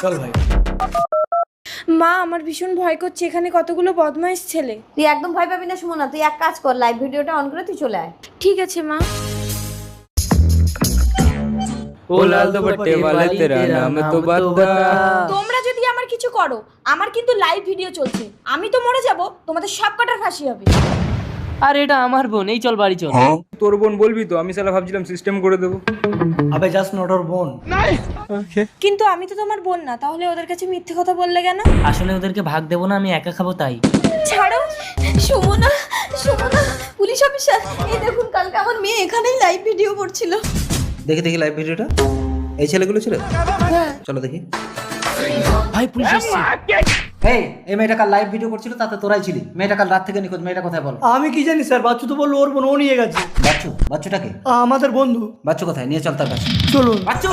চল ভাই। মা আমার ভীষণ ভয় করছে, এখানে কতগুলো বদমাইশ ছেলে। তুই একদম ভয় পাবি না সুমনা, তুই এক কাজ কর, লাইভ ভিডিওটা অন করে তুই চলে আয়। ঠিক আছে মা। ও লাল দুপট্টে वाले तेरा नाम तो बता। তোমরা যদি আমার কিছু করো, আমার কিন্তু লাইভ ভিডিও চলছে, আমি তো মরে যাব, তোমাদের সব কটার ফাঁসি হবে। আর এটা আমার বোন, এই চল বাড়ি চল। তোর বোন বলবি তো? আমি সালা ভাবছিলাম সিস্টেম করে দেবো। আবে জাস্ট নট ওর বোন। কিন্তু আমি তো তোমার বোন না, তাহলে ওদের কাছে মিথ্যে কথা বললে কেন? আসলে ওদেরকে ভাগ দেবো না, আমি একা খাবো তাই। ছাড়ো। সুমনা, সুমনা, পুলিশ অফিসার, এই দেখুন কালকে আমার মেয়ে এখানেই লাইভ ভিডিও করছিল। দেখি দেখি লাইভ ভিডিওটা। এই ছেলেগুলো ছিল? চলো দেখি। ভাই পুলিশ আসছে। এই মেয়েটা কাল লাইভ ভিডিও করছিল, তাতে তোরাই ছিলি। মেয়েটা কাল রাত থেকে নিখোঁজ, মেয়েটা কোথায় বলো? আমি কি জানি স্যার, বাচ্চু তো বললো ওর বোন, ও নিয়ে গেছে। বাচ্চুটাকে? আমাদের বন্ধু। বাচ্চু কোথায়? নিয়ে চল তার কাছে। চলুন। বাচ্চু